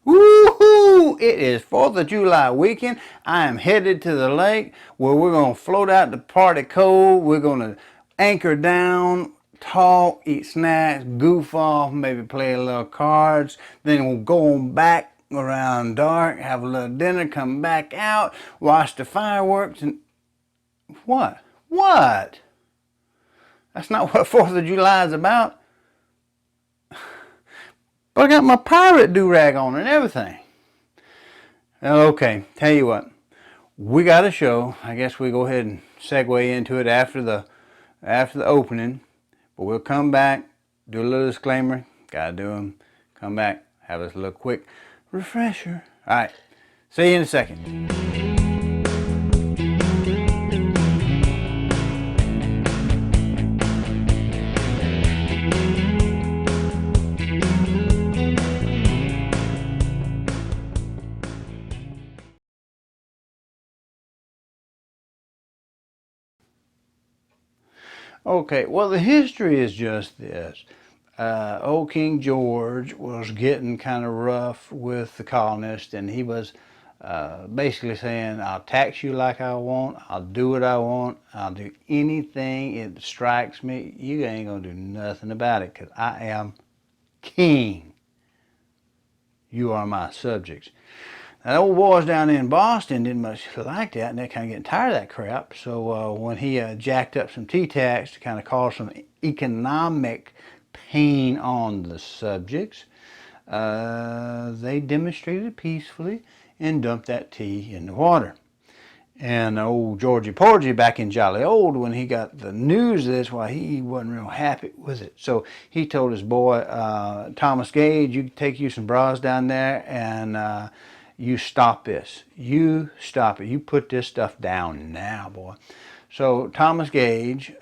Woohoo! It is 4th of July weekend. I am headed to the lake where we're going to float out to party cold. We're going to anchor down, talk, eat snacks, goof off, maybe play a little cards. Then we'll go on back around dark, have a little dinner, come back out, watch the fireworks, and what? What? That's not what 4th of July is about. But I got my pirate do-rag on and everything. Okay, tell you what. We got a show. I guess we go ahead and segue into it after the opening. But we'll come back, do a little disclaimer. Gotta do them. Come back, have us a little quick refresher. All right, see you in a second. Okay, well, the history is just this. Old King George was getting kind of rough with the colonists, and he was basically saying, I'll tax you like I want, I'll do what I want, I'll do anything it strikes me. You ain't going to do nothing about it because I am king. You are my subjects. Now, the old boys down in Boston didn't much like that, and they're kind of getting tired of that crap. So when he jacked up some tea tax to kind of cause some economic pain on the subjects, they demonstrated peacefully and dumped that tea in the water. And old Georgie Porgy, back in Jolly Old, when he got the news of this, well, he wasn't real happy with it. So he told his boy, Thomas Gage, you take you some bras down there and you stop this. You stop it. You put this stuff down now, boy. So Thomas Gage,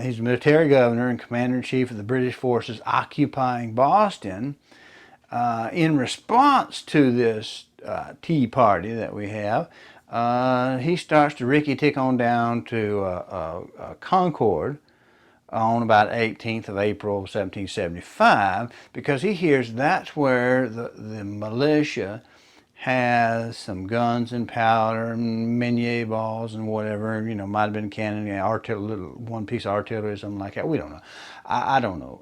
he's military governor and commander-in-chief of the British forces occupying Boston. In response to this tea party that we have, he starts to ricky-tick on down to Concord on about 18th of April 1775 because he hears that's where the militia has some guns and powder and Minier balls and whatever, you know, might have been cannon, little one piece of artillery or something like that. We don't know. I don't know.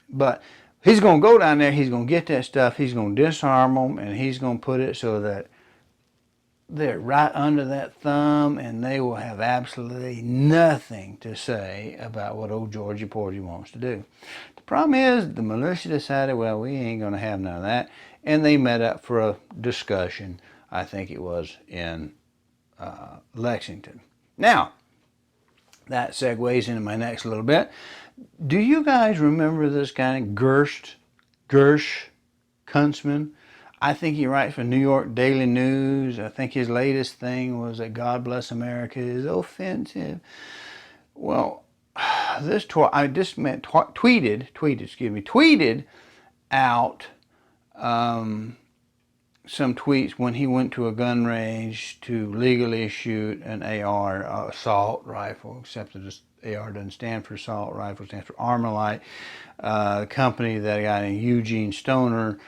But he's going to go down there, he's going to get that stuff, he's going to disarm them, and he's going to put it so that they're right under that thumb and they will have absolutely nothing to say about what old Georgie Porgy wants to do. The problem is the militia decided, well, we ain't going to have none of that. And they met up for a discussion, I think it was in Lexington. Now, that segues into my next little bit. Do you guys remember this guy, Gersh Huntsman? I think he writes for New York Daily News. I think his latest thing was that God Bless America is offensive. Well, tweeted out some tweets when he went to a gun range to legally shoot an AR assault rifle, except that this AR doesn't stand for assault rifle, it stands for Armalite. Company that a guy named Eugene Stoner,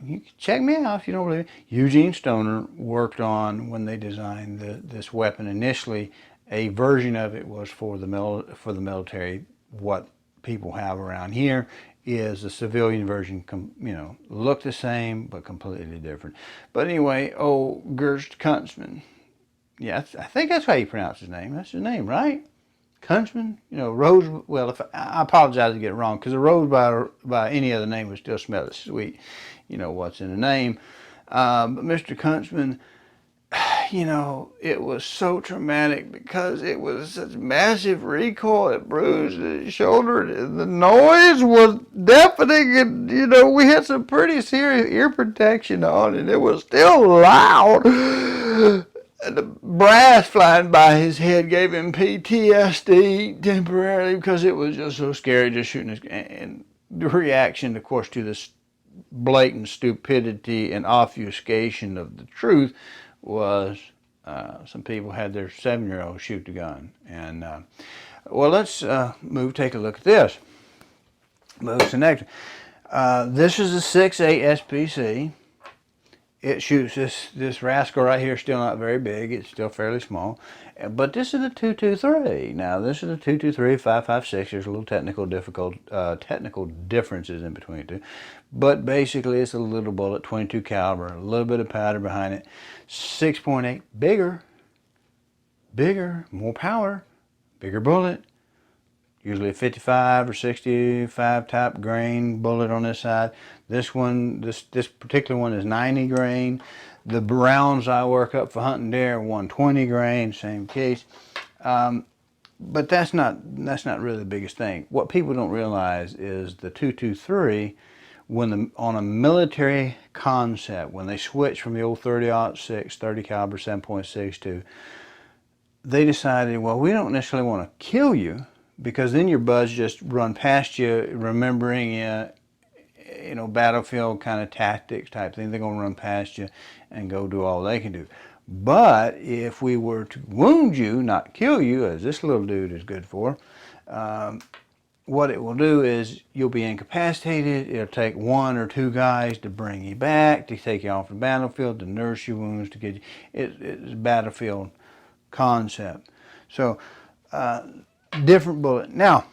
you can check me out if you don't believe it. Eugene Stoner worked on when they designed this weapon. Initially, a version of it was for the military. What people have around here is the civilian version, you know, look the same but completely different. But anyway, Gersh Huntsman, yeah, I think that's how you pronounce his name. That's his name, right? Huntsman, you know, rose. Well, if I apologize to get it wrong, because a rose by any other name would still smell as sweet. You know what's in the name. But Mr. Huntsman, you know, it was so traumatic because it was such massive recoil. It bruised his shoulder. The noise was deafening, and you know, we had some pretty serious ear protection on, and it was still loud. And the brass flying by his head gave him PTSD temporarily because it was just so scary just shooting his, and the reaction, of course, to this blatant stupidity and obfuscation of the truth was some people had their 7-year-old shoot the gun. And well, let's take a look at this. Move to the next. This is a 6A SPC. it shoots this rascal right here. Still not very big. It's still fairly small. But this is a 223. Now this is a 223 5.56. There's a little technical differences in between the two, but basically it's a little bullet, 22 caliber, a little bit of powder behind it, 6.8, bigger, more power, bigger bullet. Usually a 55 or 65 type grain bullet on this side. This one, this particular one is 90 grain. The rounds I work up for hunting deer are 120 grain, same case. But that's not really the biggest thing. What people don't realize is the 223, on a military concept, when they switched from the old 30-06, 30 caliber 7.62, they decided, well, we don't necessarily want to kill you, because then your buds just run past you, remembering battlefield kind of tactics type thing. They're going to run past you and go do all they can do. But if we were to wound you, not kill you, as this little dude is good for, what it will do is you'll be incapacitated. It'll take 1 or 2 guys to bring you back, to take you off the battlefield, to nurse your wounds, to get you. It's a battlefield concept. So, different bullet. Now,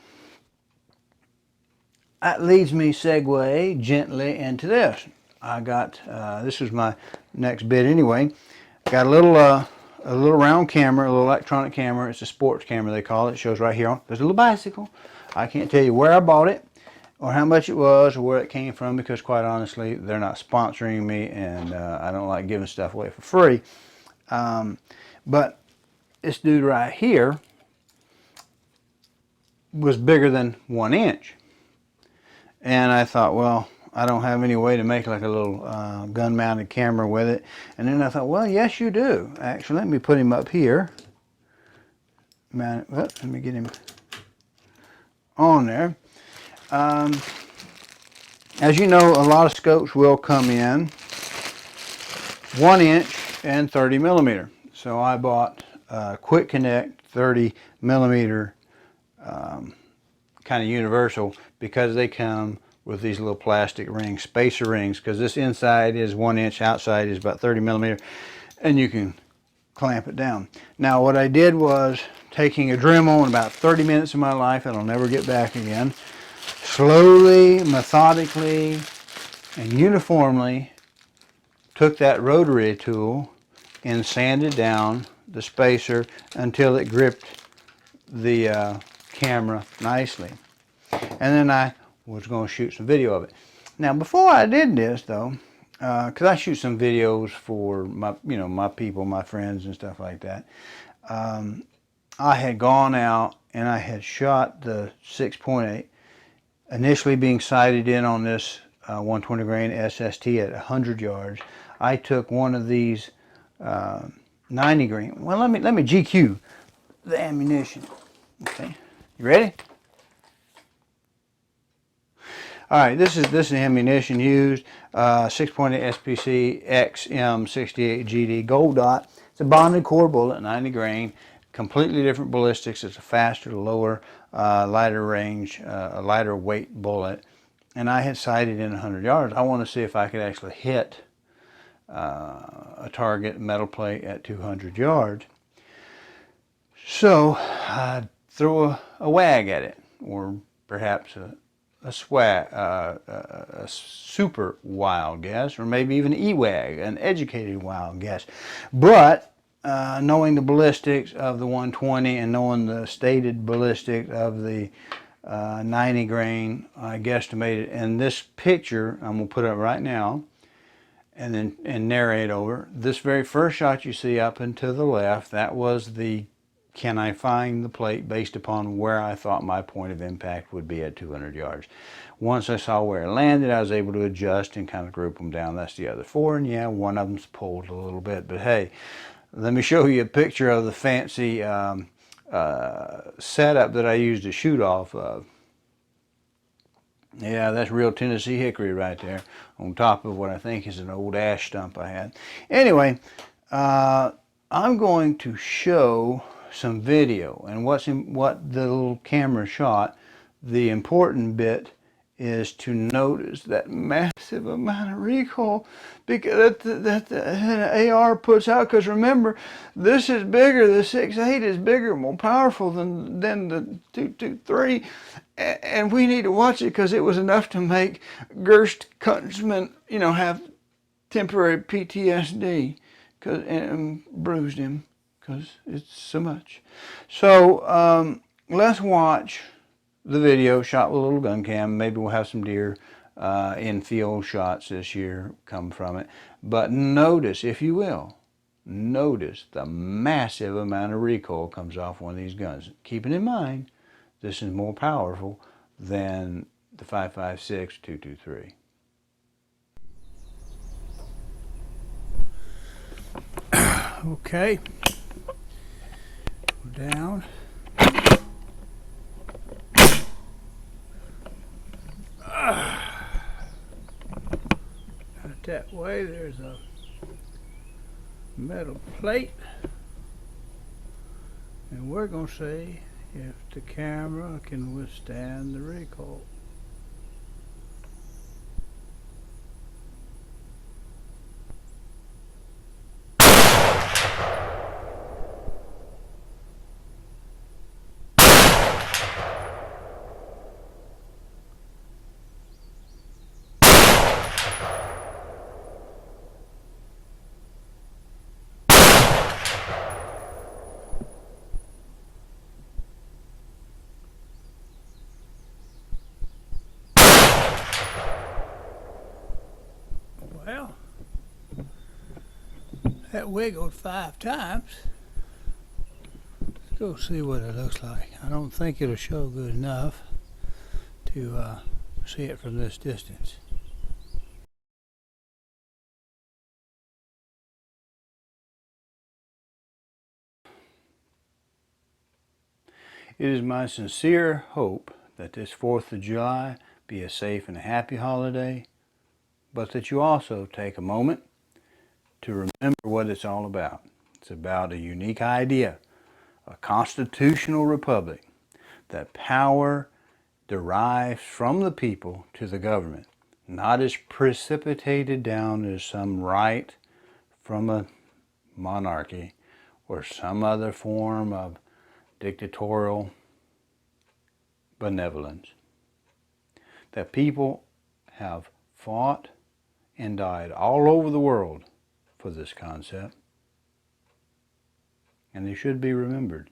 that leads me segue gently into this. I got, this is my next bit anyway. Got a little round camera, a little electronic camera. It's a sports camera, they call it. It shows right here on. There's a little bicycle. I can't tell you where I bought it or how much it was or where it came from, because quite honestly, they're not sponsoring me, and I don't like giving stuff away for free. But this dude right here was bigger than 1 inch. And I thought, well, I don't have any way to make like a little gun-mounted camera with it. And then I thought, well, yes, you do. Actually, let me put him up here. Let me get him on there. As you know, a lot of scopes will come in 1 inch and 30 millimeter. So I bought Quick Connect 30 millimeter kind of universal, because they come with these little plastic rings, spacer rings, because this inside is 1 inch, outside is about 30 millimeter, and you can clamp it down. Now what I did was, taking a Dremel in about 30 minutes of my life that I'll never get back again, slowly, methodically, and uniformly took that rotary tool and sanded down the spacer until it gripped the camera nicely. And then I was going to shoot some video of it. Now before I did this though, because I shoot some videos for my people, my friends and stuff like that, I had gone out and I had shot the 6.8, initially being sighted in on this 120 grain SST at 100 yards. I took one of these 90 grain. Well, let me GQ the ammunition. Okay, you ready? All right, this is the ammunition used. 6.8 SPC XM68 GD Gold Dot. It's a bonded core bullet, 90 grain, completely different ballistics. It's a faster, lower, lighter range, a lighter weight bullet. And I had sighted in 100 yards. I want to see if I could actually hit a target metal plate at 200 yards. So I threw a wag at it, or perhaps a super wild guess, or maybe even EWAG, an educated wild guess. But knowing the ballistics of the 120 and knowing the stated ballistics of the 90 grain, I guesstimated. And this picture, I'm going to put up right now and then narrate over. This very first shot you see up and to the left, that was the can I find the plate based upon where I thought my point of impact would be at 200 yards. Once I saw where it landed, I was able to adjust and kind of group them down. That's the other 4, and yeah, one of them's pulled a little bit. But hey, let me show you a picture of the fancy setup that I used to shoot off of. Yeah, that's real Tennessee hickory right there, on top of what I think is an old ash stump I had. Anyway, I'm going to show some video, and what the little camera shot. The important bit is to notice that massive amount of recoil because that the AR puts out. Because remember, this is bigger. The 6.8 is bigger, more powerful than the 223, and we need to watch it because it was enough to make Gerst Huntsman, have temporary PTSD, and bruised him because it's so much. So let's watch the video shot with a little gun cam. Maybe we'll have some deer in field shots this year come from it. But notice, if you will, notice the massive amount of recoil comes off one of these guns. Keeping in mind, this is more powerful than the 5.56 223. Okay, we're down. That way there's a metal plate, and we're going to see if the camera can withstand the recoil. Well, that wiggled 5 times. Let's go see what it looks like. I don't think it'll show good enough to see it from this distance. It is my sincere hope that this 4th of July be a safe and happy holiday, but that you also take a moment to remember what it's all about. It's about a unique idea, a constitutional republic, that power derives from the people to the government, not is precipitated down as some right from a monarchy or some other form of dictatorial benevolence. That people have fought and died all over the world for this concept, and they should be remembered.